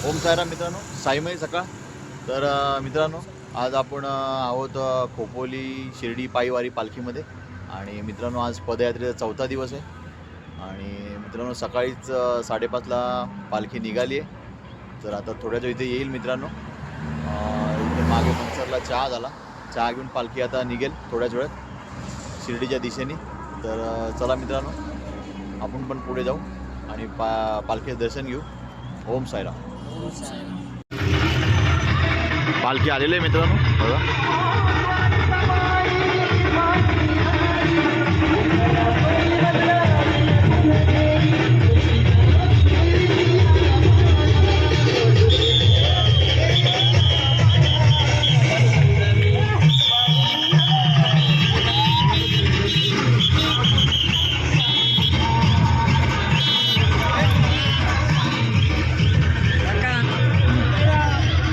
ओम साईराम मित्रांनो, साईमय सकाळ. तर मित्रांनो, आज आपण आहोत खोपोली शिर्डी पायीवारी पालखीमध्ये. आणि मित्रांनो, आज पदयात्रेचा चौथा दिवस आहे. आणि मित्रांनो, सकाळीच 5:30ला पालखी निघाली आहे. तर आता थोड्याच इथे येईल मित्रांनो. इथे मागे मनसरला चहा झाला. चहा घेऊन पालखी आता निघेल थोड्याच वेळात शिर्डीच्या दिशेने. तर चला मित्रांनो, आपण पण पुढे जाऊ आणि पालखीचं दर्शन घेऊ. ओम साईराम. पालखी आलेली आहे मित्रांनो, बघा.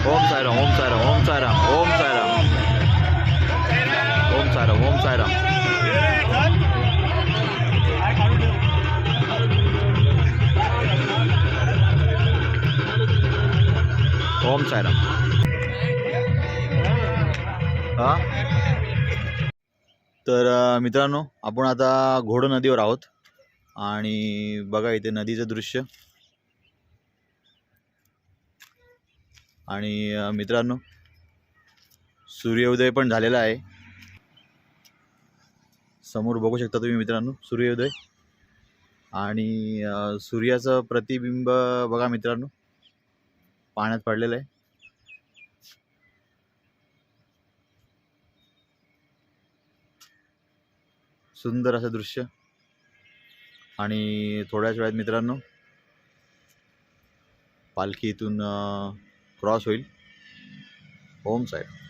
ओम साईराम, ओम साईराम, ओम साईराम, ओम साईराम, ओम साईराम, ओम साईराम. ओम साईराम. हा, तर मित्रांनो, आपण आता घोडो नदीवर आहोत. आणि बघा इथे नदीचं दृश्य. आणि मित्रांनो, सूर्योदय पण झालेला आहे. समोर बघू शकता तुम्ही मित्रांनो, सूर्योदय. आणि सूर्याचं प्रतिबिंब बघा मित्रांनो, पाण्यात पडलेलं आहे. सुंदर असं दृश्य. आणि थोड्याच वेळात मित्रांनो, पालखी इथून क्रॉस होईल. ओम साईराम.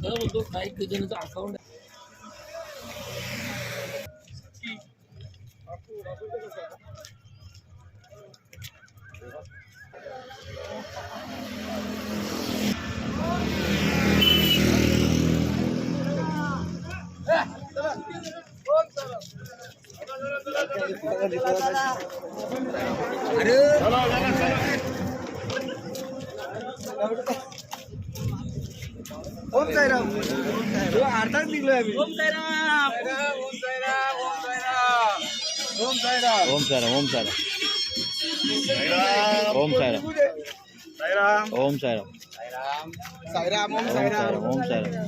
बोलतो काही जणांचं अकाउंट ओम साईराम. आताच निघलोय आम्ही. ओम साईराम. ओम साईराम, ओम साईराम, ओम साईराम, ओम साईराम, ओम साईराम, ओम साईराम, साईराम, ओम साईराम, साईराम, ओम ओम साईराम, साईराम, ओम साईराम,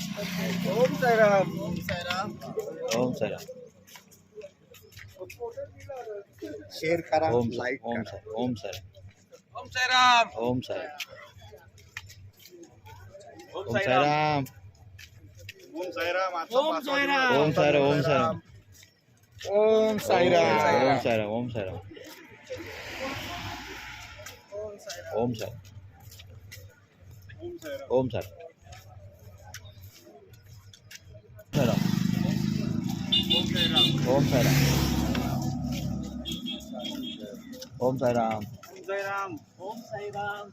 ओम साईराम, ओम साईराम. ओम साईराम, शेअर करा, ओम लाईक ओम करा. साईराम, ओम साईराम, ओम साईराम, ओम साईराम, ओम ओम साईराम, ओम साईराम, ओम साईराम. ओम साईराम, ओम साईराम, ओम साईराम, ओम साईराम, ओम साईराम, ओम साईराम, ओम साईराम, ओम साईराम, ओम साईराम. साईराम. ओम साईराम.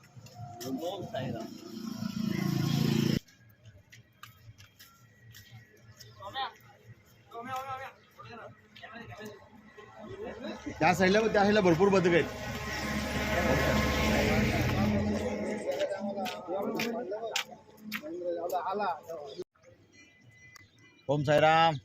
ओम साईराम. त्या साईडला भरपूर बदक आहेत. ओम साईराम.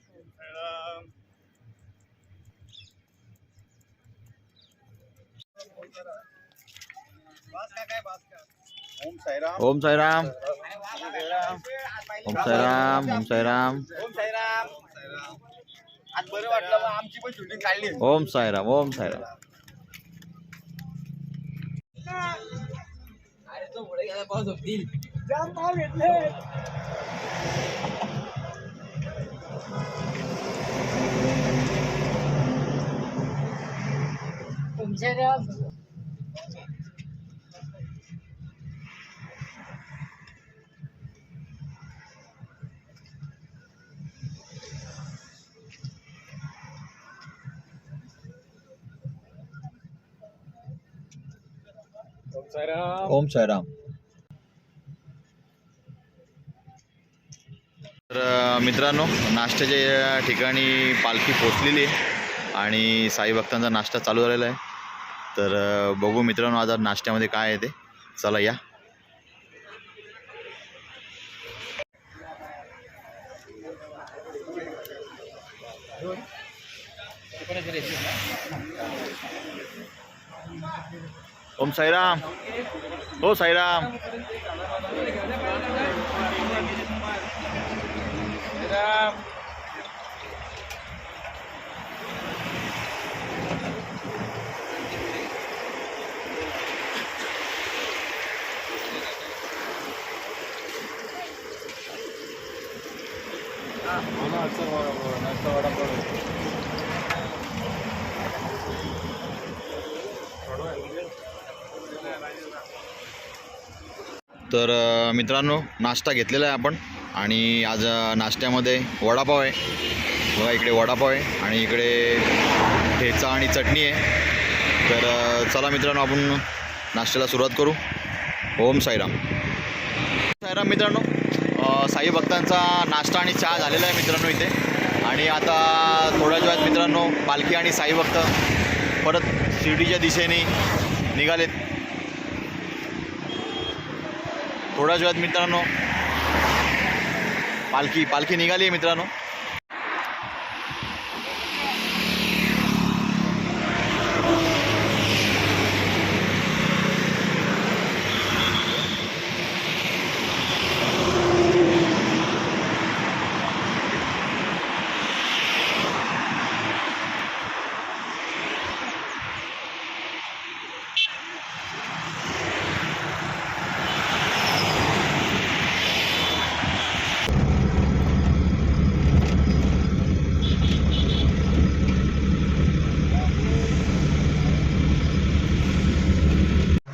ओम साईराम, ओम साईराम, ओम साईराम, ओम साईराम, ओम साईराम. आज बरं वाटलं, मग आमची पण शूटिंग काढली. ओम साईराम, ओम साईराम. अरे तो पुढे गेला पाऊस होतील. जाम भाव घेतले. ओम साईराम. साईराम. ओम साईराम. तर मित्रांनो, नाश्त्याच्या ठिकाणी पालखी पोचलेली आहे आणि साई भक्तांचा नाश्ता चालू झालेला आहे. तर बघू मित्रांनो आज नाश्त्यामध्ये काय आहे ते. चला या. ओम साईराम. हो साईराम. तर मित्रांनो नाश्ता घेतलेला आहे आपण आणि आज नाश्त्यामध्ये वडापाव आहे. बघा इकडे वडापाव आहे आणि इकडे ठेचा आणि चटणी आहे. तर चला मित्रांनो आपण नाश्त्याला सुरुवात करू. ओम साईराम. साईराम मित्रांनो, साई भक्तांचा नाश्ता आणि चहा झालेला आहे मित्रांनो इथे. आणि आता थोड्याच वेळात मित्रांनो पालखी आणि साई भक्त परत शिर्डीच्या दिशेने निघालेत. थोड्याच वेळात मित्रांनो पालखी निघाली आहे मित्रांनो.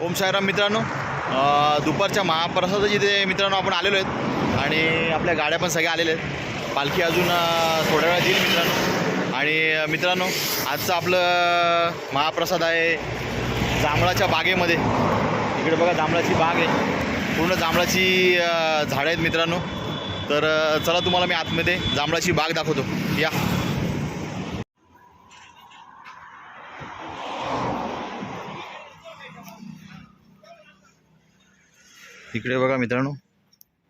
ओम साईराम मित्रांनो, दुपारच्या महाप्रसादाची इथे मित्रांनो आपण आलेलो आहेत आणि आपल्या गाड्या पण सगळ्या आलेल्या आहेत. पालखी अजून थोड्या वेळात येईल मित्रांनो. आणि मित्रांनो आजचं आपलं महाप्रसाद आहे जांभळाच्या बागेमध्ये. इकडे बघा जांभळाची बाग आहे, पूर्ण जांभळाची झाडं आहेत मित्रांनो. तर चला तुम्हाला मी आतमध्ये जांभळाची बाग दाखवतो. या. इकडे बघा मित्रांनो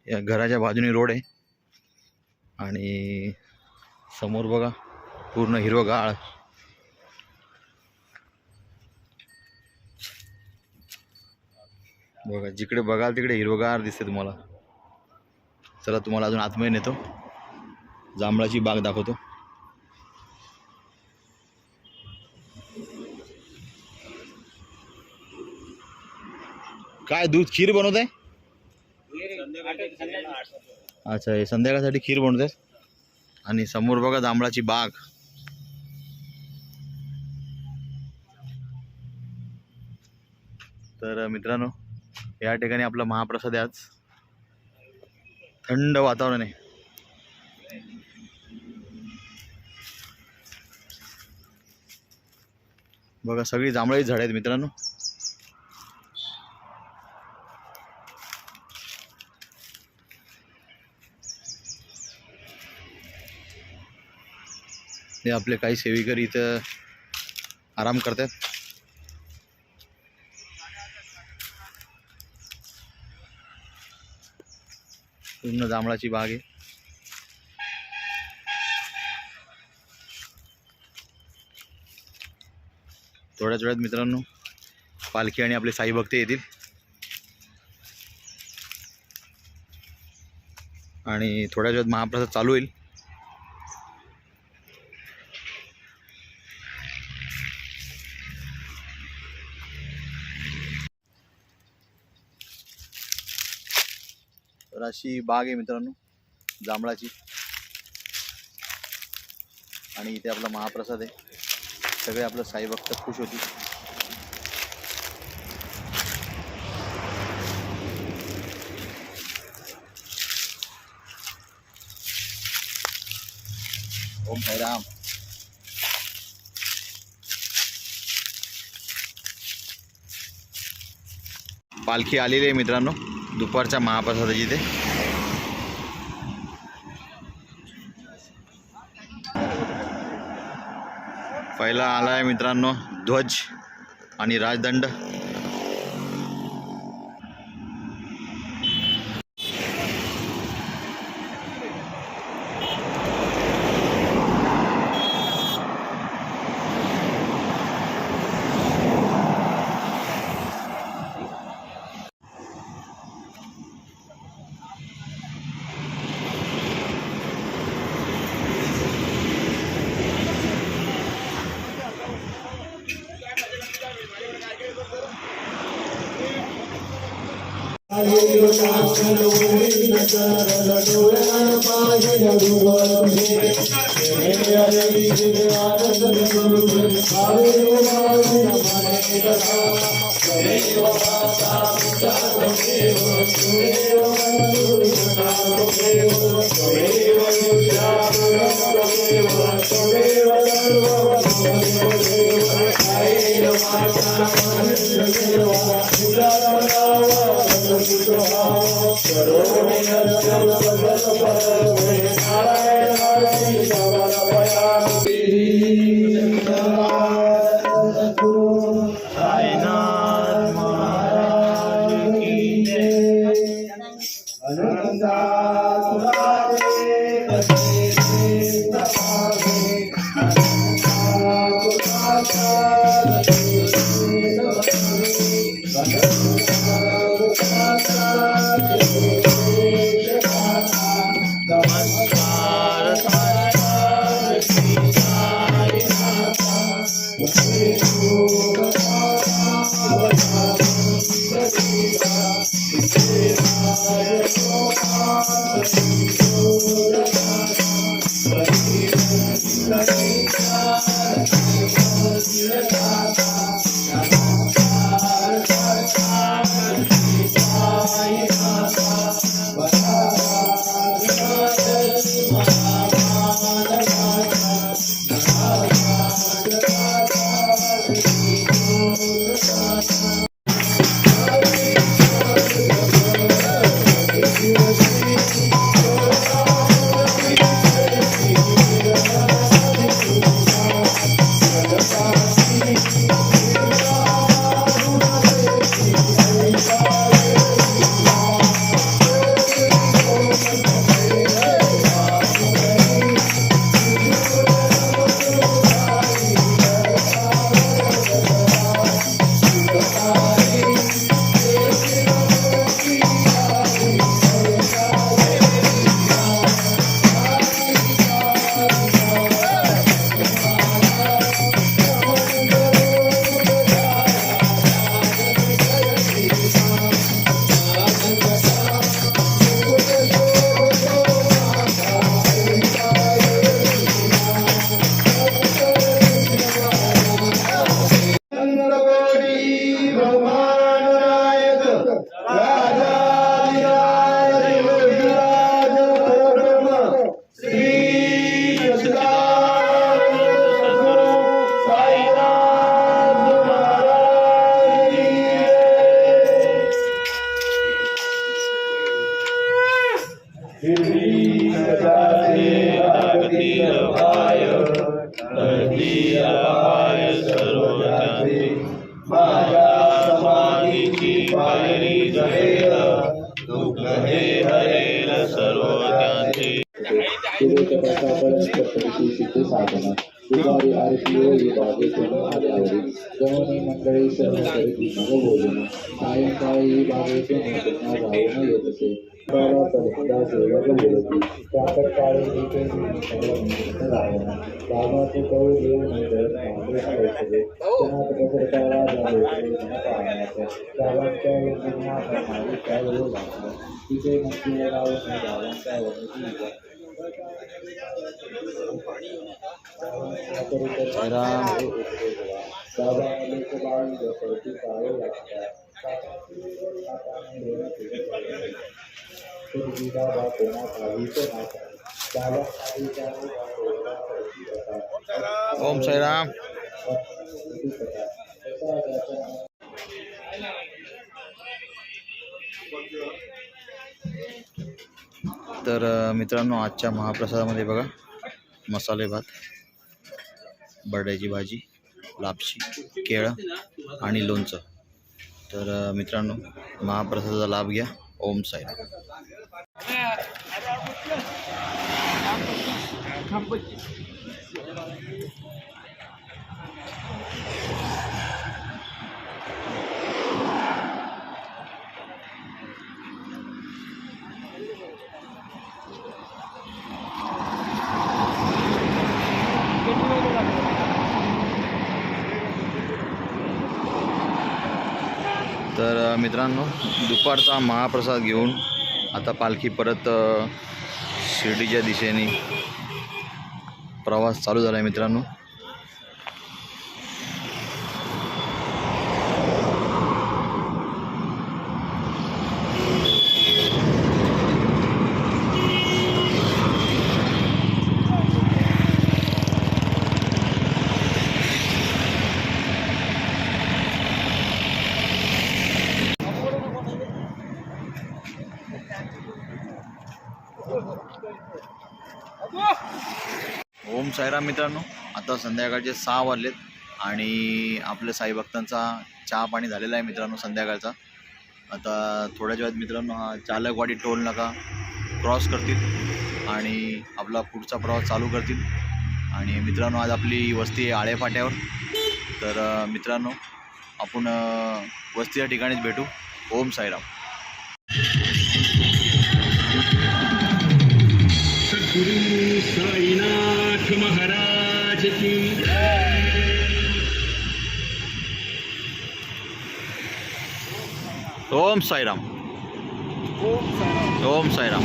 या घराच्या बाजूने रोड आहे आणि समोर बघा पूर्ण हिरवगाळ. बघा जिकडे बघाल तिकडे हिरवगाळ दिसते तुम्हाला. चला तुम्हाला अजून आतमध्ये नेतो, जांभळाची बाग दाखवतो. काय दूध खीर बनवत आहे? अच्छा, हे संध्याकाळसाठी खीर बनवत आहेत. आणि समोर बघा जांभळाची बाग. तर मित्रांनो या ठिकाणी आपला महाप्रसाद आहे आज. थंड वातावरण आहे. बघा सगळी जांभळाची झाडं आहेत मित्रांनो. हे आपले काही सेविकरी इथं आराम करतात. पूर्ण जांभळाची बाग आहे. थोड्याच वेळात मित्रांनो पालखी आणि आपले साई भक्त येतील आणि थोड्याच वेळात महाप्रसाद चालू होईल. तर अशी बाग आहे मित्रांनो जांभळाची आणि इथे आपला महाप्रसाद आहे. सगळे आपलं साई भक्त खुश होती. ओम साईराम. पालखी आलेली आहे मित्रांनो दुपारच्या महाप्रसादाची. इथे पहिला आलाय मित्रांनो ध्वज आणि राजदंड. दुपारी आरती विभागे आल्यावरी गवणी मंडळी सर्व खरेदी भोजन सायंकाळी बागेतून पुन्हा जाऊन येत असे. प्रातःकाळी बाबाचे कौल देव मंदिर गावांच्या त्यावेळी लागलं तिथे मंदिर गावांच्या ओम साईराम. तर मित्रांनो आजच्या महाप्रसादामध्ये बघा मसाले भात, बटाट्याची भाजी, लापशी, केळं आणि लोणचं. तर मित्रांनो, महाप्रसादाचा लाभ घ्या. ओम साईराम. तर मित्रांनो, दुपारचा महाप्रसाद घेऊन आता पालखी परत शिर्डीच्या दिशेने प्रवास चालू झाला आहे मित्रांनो. ओम साईराम मित्रांनो. आता संध्याकाळचे 6 वाजलेत आणि आपल्या साई भक्तांचा चहा पाणी झालेला आहे मित्रांनो संध्याकाळचा. आता थोड्याच वेळात मित्रांनो हा चालकवाडी टोल नाका क्रॉस करतील आणि आपला पुढचा प्रवास चालू करतील. आणि मित्रांनो, आज आपली वस्ती आहे आळेफाट्यावर. तर मित्रांनो, आपण वस्तीच्या ठिकाणीच भेटू. ओम साईराम. गुरु साईनाथ महाराज की ओम साईराम. ओम साईराम.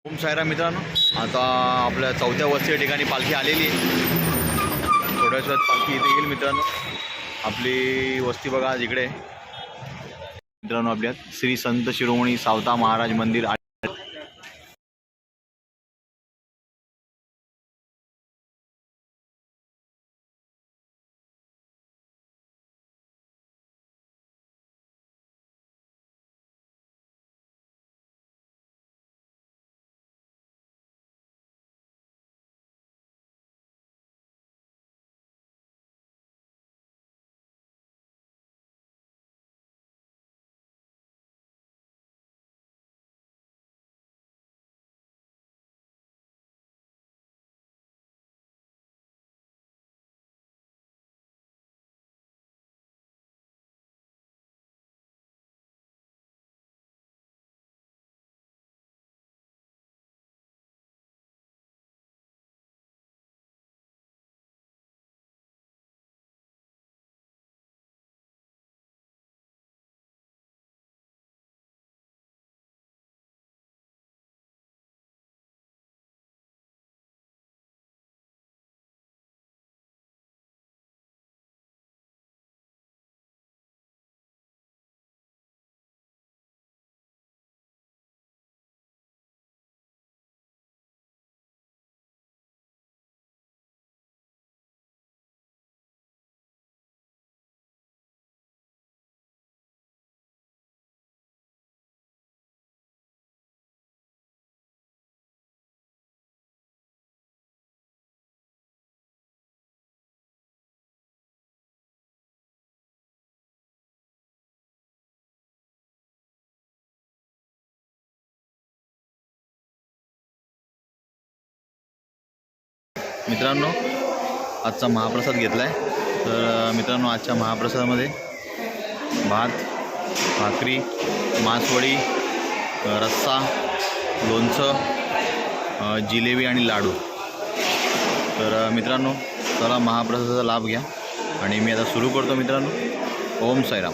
ओम साईराम मित्रांनो. आता आपल्या 4थ्या वस्तीच्या ठिकाणी पालखी आलेली आहे. थोड्याच वेळात पालखी इथे येईल मित्रांनो. आपली वस्ती बघा आज इकडे मित्रांनो. आपल्यात श्री संत शिरोमणी सावता महाराज मंदिर. मित्रांनो, आजचा महाप्रसाद घेतला आहे. तर मित्रांनो, आजच्या महाप्रसादामध्ये भात, भाकरी, मासवडी, रस्सा, लोणचं, जिलेबी आणि लाडू. तर मित्रांनो, चला महाप्रसादाचा लाभ घ्या आणि मी आता सुरू करतो मित्रांनो. ओम साईराम.